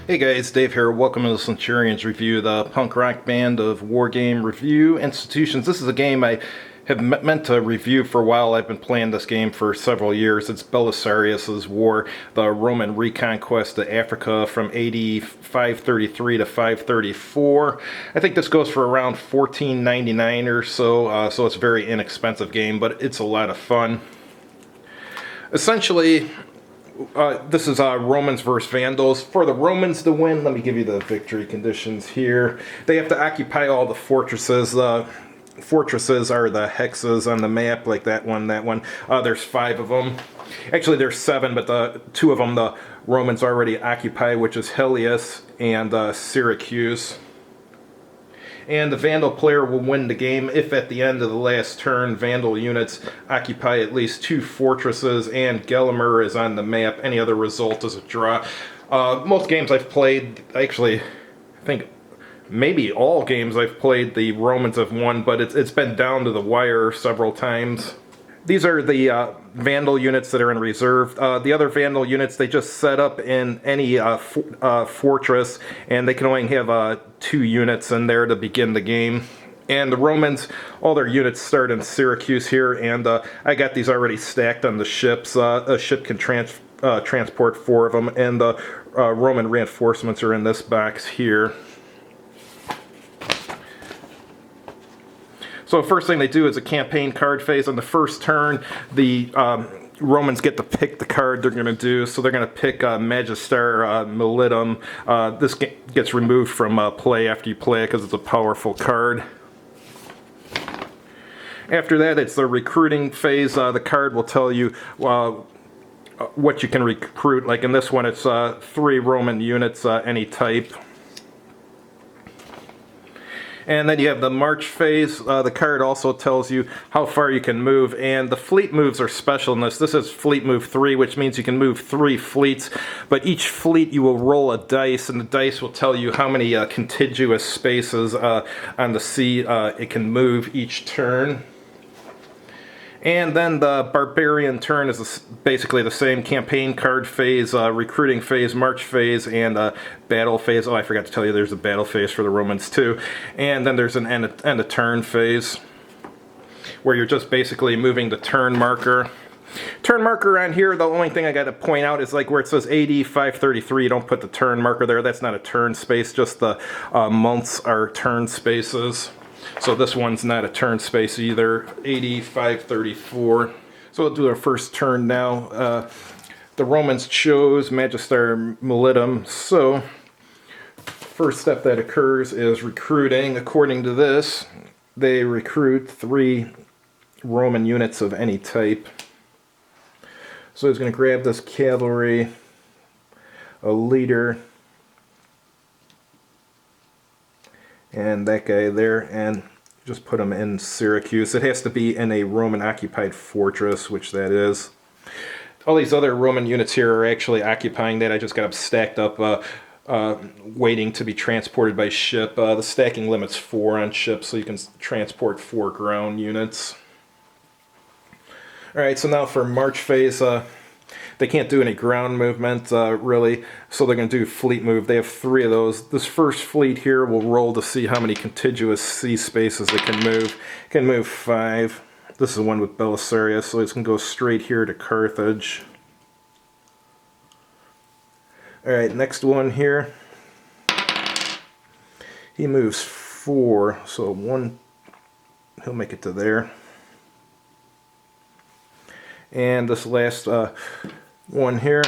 Hey guys, Dave here. Welcome to the Centurions Review, the punk rock band of wargame review institutions. This is a game I have meant to review for a while. I've been playing this game for several years. It's Belisarius' War, the Roman reconquest of Africa from AD 533 to 534. I think this goes for around $14.99 or so, so it's a very inexpensive game, but it's a lot of fun. Essentially, this is Romans versus Vandals. For the Romans to win, let me give you the victory conditions here. They have to occupy all the fortresses. Fortresses are the hexes on the map, like that one, there's 5 of them. Actually, there's 7, but the 2 of them the Romans already occupy, which is Helios and Syracuse. And the Vandal player will win the game if at the end of the last turn Vandal units occupy at least 2 fortresses and Gelimer is on the map. Any other result is a draw. Most games I've played, actually, I think maybe all games I've played, the Romans have won, but it's been down to the wire several times. These are the Vandal units that are in reserve. The other Vandal units, they just set up in any fortress, and they can only have 2 units in there to begin the game. And the Romans, all their units start in Syracuse here, and I got these already stacked on the ships. A ship can transport 4 of them, and the Roman reinforcements are in this box here. So the first thing they do is a campaign card phase. On the first turn, the Romans get to pick the card they're going to do. So they're going to pick Magister Militum. This gets removed from play after you play it because it's a powerful card. After that, it's the recruiting phase. The card will tell you what you can recruit. Like in this one, it's 3 Roman units, any type. And then you have the march phase. The card also tells you how far you can move, and the fleet moves are special in this. This is fleet move 3, which means you can move 3 fleets, but each fleet you will roll a dice, and the dice will tell you how many contiguous spaces on the sea it can move each turn. And then the barbarian turn is basically the same campaign card phase, recruiting phase, march phase, and battle phase. Oh, I forgot to tell you there's a battle phase for the Romans too. And then there's an end of turn phase, where you're just basically moving the turn marker. Turn marker on here, the only thing I got to point out is like where it says AD 533, you don't put the turn marker there. That's not a turn space, just the months are turn spaces. So this one's not a turn space either, AD 534. So we'll do our first turn now. The Romans chose Magister Militum, so first step that occurs is recruiting. According to this, they recruit 3 Roman units of any type. So he's going to grab this cavalry, a leader, and that guy there, and just put them in Syracuse. It has to be in a Roman-occupied fortress, which that is. All these other Roman units here are actually occupying that. I just got them stacked up, waiting to be transported by ship. The stacking limit's 4 on ships, so you can transport 4 ground units. Alright, so now for march phase, they can't do any ground movement, really, so they're going to do fleet move. They have 3 of those. This first fleet here will roll to see how many contiguous sea spaces it can move. It can move 5. This is the one with Belisarius, so it's going to go straight here to Carthage. Alright, next one here. He moves 4, so 1, he'll make it to there. And this last one here,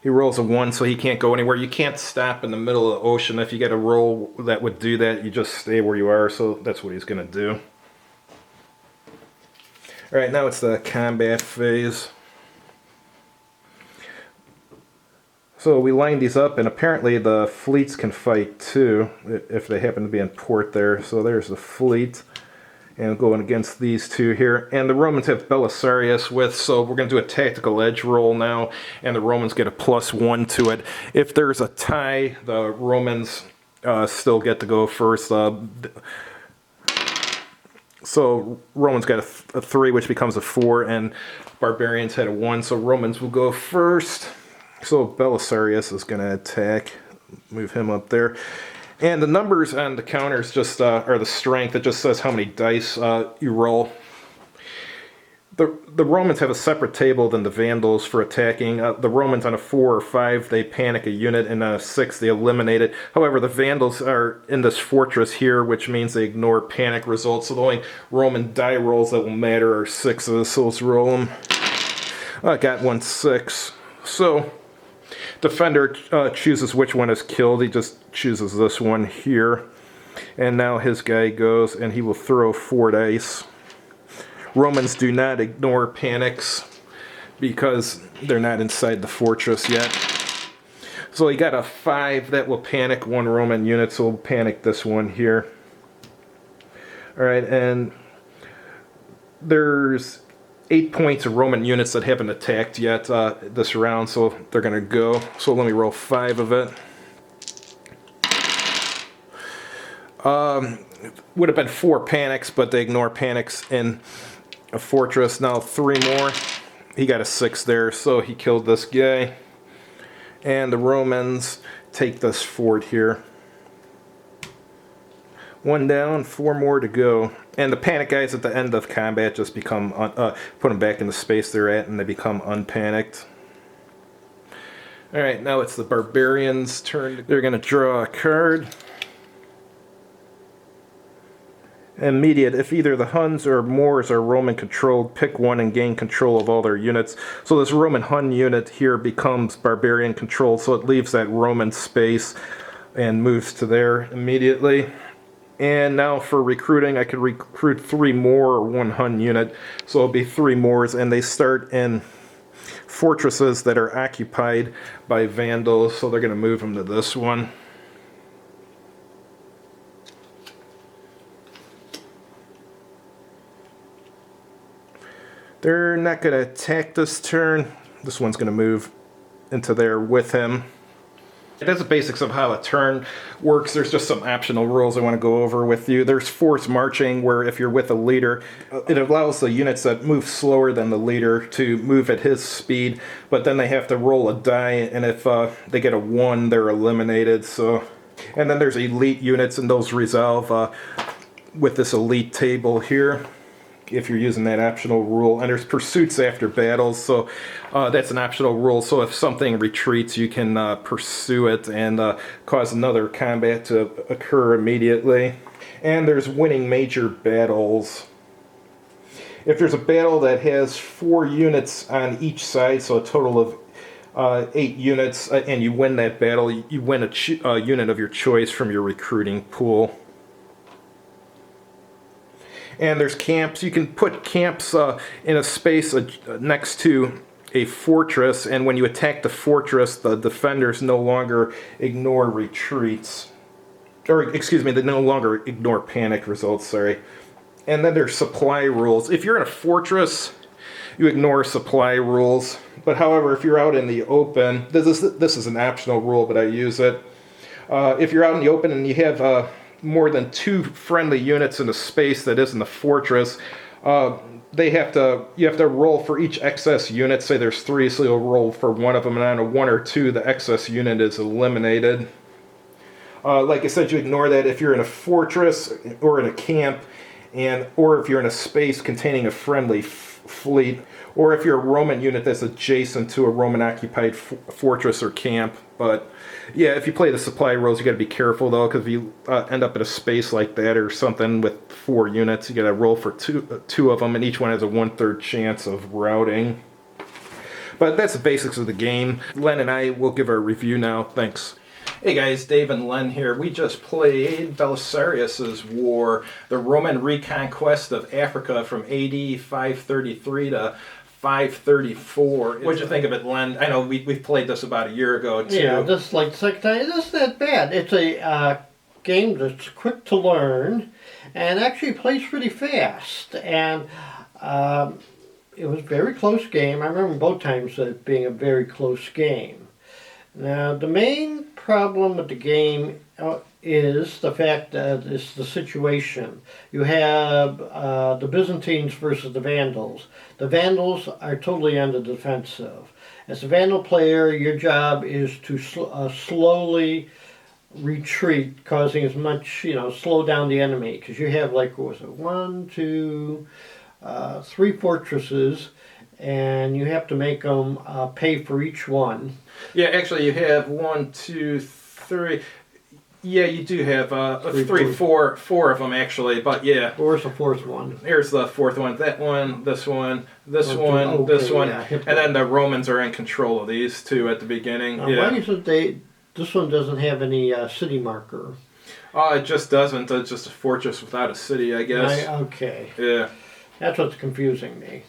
he rolls a 1, so he can't go anywhere. You can't stop in the middle of the ocean. If you get a roll that would do that, you just stay where you are, so that's what he's going to do. Alright, now it's the combat phase. So we line these up, and apparently the fleets can fight too, if they happen to be in port there. So there's the fleet. And going against these 2 here. And the Romans have Belisarius with, so we're going to do a tactical edge roll now, and the Romans get a +1 to it. If there's a tie, the Romans still get to go first. So Romans got a 3, which becomes a 4, and barbarians had a 1, so Romans will go first. So Belisarius is going to attack. Move him up there. And the numbers on the counters just are the strength. It just says how many dice you roll. The Romans have a separate table than the Vandals for attacking. The Romans on a 4 or 5, they panic a unit, and on a 6, they eliminate it. However, the Vandals are in this fortress here, which means they ignore panic results. So the only Roman die rolls that will matter are 6s, so let's roll them. I got 1 6. So defender chooses which one is killed. He just chooses this one here. And now his guy goes, and he will throw 4 dice. Romans do not ignore panics because they're not inside the fortress yet. So he got a 5 that will panic 1 Roman unit, so we'll panic this one here. Alright, and there's 8 points of Roman units that haven't attacked yet this round, so they're going to go. So let me roll 5 of it. Would have been 4 panics, but they ignore panics in a fortress. Now 3 more. He got a 6 there, so he killed this guy. And the Romans take this fort here. 1 down, 4 more to go. And the panic guys at the end of combat just become, put them back in the space they're at, and they become unpanicked. Alright, now it's the barbarians' turn. They're going to draw a card. Immediate. If either the Huns or Moors are Roman controlled, pick one and gain control of all their units. So this Roman Hun unit here becomes barbarian controlled, so it leaves that Roman space and moves to there immediately. And now for recruiting, I could recruit 3 more or 1 Hun unit, so it'll be 3 Moors, and they start in fortresses that are occupied by Vandals, so they're going to move them to this one. They're not going to attack this turn. This one's going to move into there with him. That's the basics of how a turn works. There's just some optional rules I want to go over with you. There's force marching, where if you're with a leader, it allows the units that move slower than the leader to move at his speed, but then they have to roll a die, and if they get a 1, they're eliminated. So, and then there's elite units, and those resolve with this elite table here, if you're using that optional rule. And there's pursuits after battles, so that's an optional rule. So if something retreats, you can pursue it and cause another combat to occur immediately. And there's winning major battles. If there's a battle that has 4 units on each side, so a total of 8 units, and you win that battle, you win a unit of your choice from your recruiting pool. And there's camps. You can put camps in a space next to a fortress, and when you attack the fortress, the defenders no longer ignore retreats. Or, excuse me, they no longer ignore panic results, sorry. And then there's supply rules. If you're in a fortress, you ignore supply rules. But however, if you're out in the open, this is an optional rule, but I use it. If you're out in the open and you have more than 2 friendly units in a space that isn't a fortress, you have to roll for each excess unit. Say there's 3, so you'll roll for 1 of them, and on a 1 or 2, the excess unit is eliminated. Like I said, you ignore that if you're in a fortress or in a camp, or if you're in a space containing a friendly fleet, or if you're a Roman unit that's adjacent to a Roman occupied fortress or camp. But yeah, if you play the supply rules, you got to be careful though, because if you end up in a space like that or something with 4 units, you got to roll for two of them, and each one has a 1/3 chance of routing. But that's the basics of the game. Len and I will give our review now. Thanks. Hey guys, Dave and Len here. We just played Belisarius' War, the Roman reconquest of Africa from AD 533 to 534. What'd you think of it, Len? I know we've played this about a year ago, too. Yeah, this is like the second time. This isn't that bad. It's a game that's quick to learn and actually plays pretty fast. And it was a very close game. I remember both times it being a very close game. Now, the main problem with the game is the fact that it's the situation. You have the Byzantines versus the Vandals. The Vandals are totally on the defensive. As a Vandal player, your job is to slowly retreat, causing as much, slow down the enemy. Because you have, like, what was it, 1, 2, 3 fortresses, and you have to make them pay for each one. Yeah, actually, you have 1, 2, 3. Yeah, you do have 3, 4 of them actually, but yeah. Where's the fourth one? Here's the fourth one. That one, this one, this Okay, one, this one, yeah, and then the Romans are in control of these two at the beginning. Why is it this one doesn't have any city marker? It just doesn't. It's just a fortress without a city, I guess. Okay. Yeah. That's what's confusing me.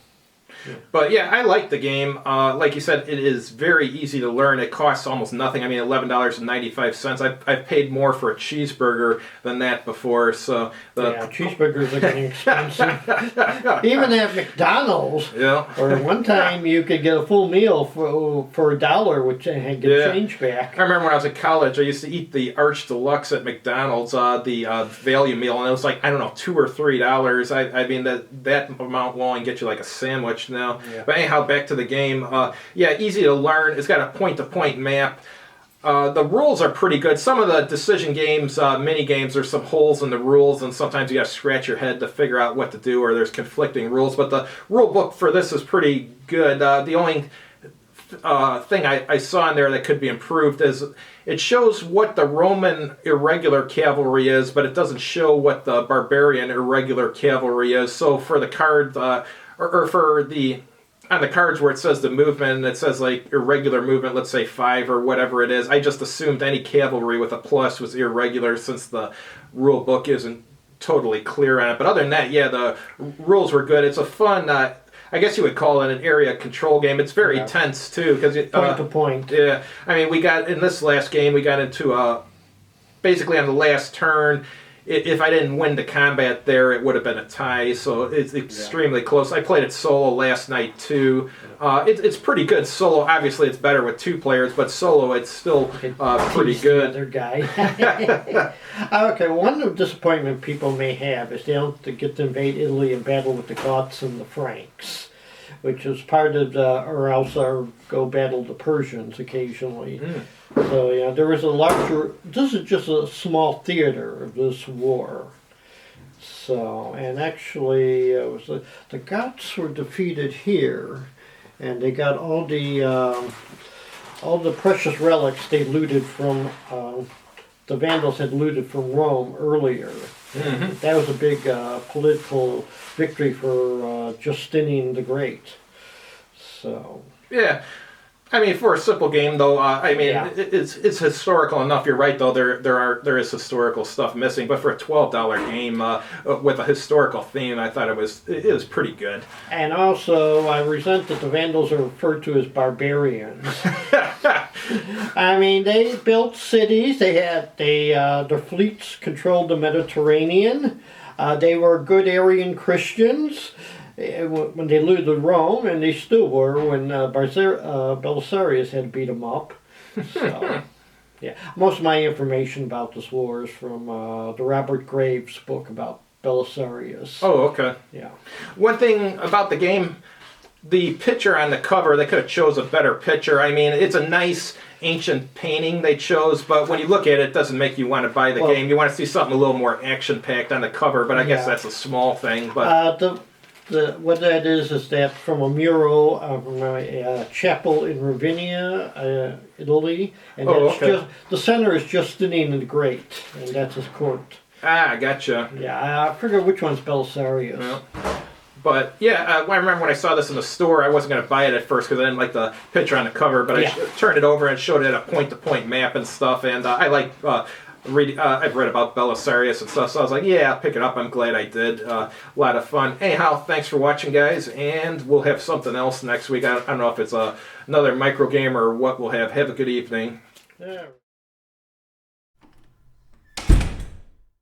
Yeah. But yeah, I like the game. Like you said, it is very easy to learn. It costs almost nothing. I mean, $11.95. I've paid more for a cheeseburger than that before. So cheeseburgers are getting expensive. Even at McDonald's. Yeah. Or one time you could get a full meal for $1, which and get change back. I remember when I was in college, I used to eat the Arch Deluxe at McDonald's, the value meal, and it was like, I don't know, $2 or $3. I mean that amount will only get you like a sandwich now. Yeah. But anyhow, back to the game. Easy to learn. It's got a point-to-point map. The rules are pretty good. Some of the decision games, mini games, there's some holes in the rules, and sometimes you got to scratch your head to figure out what to do, or there's conflicting rules. But the rule book for this is pretty good. The only thing I saw in there that could be improved is it shows what the Roman irregular cavalry is, but it doesn't show what the barbarian irregular cavalry is. So for the card, or for the on the cards where it says the movement, it says like irregular movement, let's say 5 or whatever it is. I just assumed any cavalry with a plus was irregular since the rule book isn't totally clear on it. But other than that, yeah, the rules were good. It's a fun, I guess you would call it an area control game. It's very tense too, because point to point. Yeah, I mean, we got in this last game, we got into basically on the last turn. If I didn't win the combat there, it would have been a tie, so it's extremely close. I played it solo last night, too. It's pretty good solo. Obviously, it's better with 2 players, but solo, it's still pretty good. The other guy. Okay, one disappointment people may have is they don't get to invade Italy and battle with the Goths and the Franks, which is part of or else go battle the Persians occasionally. So there was a larger. This is just a small theater of this war. So, and actually, the Goths were defeated here, and they got all the precious relics they looted from. The Vandals had looted from Rome earlier. Mm-hmm. That was a big political victory for Justinian the Great. So. Yeah. I mean, for a simple game, though, it's historical enough. You're right, though. There is historical stuff missing, but for a $12 game with a historical theme, I thought it was pretty good. And also, I resent that the Vandals are referred to as barbarians. I mean, they built cities. Their fleets controlled the Mediterranean. They were good Arian Christians when they looted Rome, and they still were when Belisarius had to beat them up. So, yeah, most of my information about this war is from the Robert Graves book about Belisarius. Oh, okay. Yeah. One thing about the game, the picture on the cover, they could have chose a better picture. I mean, it's a nice ancient painting they chose, but when you look at it, it doesn't make you want to buy the game. You want to see something a little more action-packed on the cover, but I guess that's a small thing. But what that is that from a mural from a chapel in Ravenna, Italy, and just the center is Justinian the Great, and that's his court. Ah, gotcha. Yeah, I forget which one's Belisarius. Yeah. But yeah, I remember when I saw this in the store, I wasn't going to buy it at first because I didn't like the picture on the cover, but I turned it over and showed it a point-to-point map and stuff, and I like I've read about Belisarius and stuff, so I was like, yeah, I'll pick it up. I'm glad I did. A lot of fun. Anyhow, thanks for watching, guys, and we'll have something else next week. I don't know if it's another micro game or what we'll have. Have a good evening. Yeah.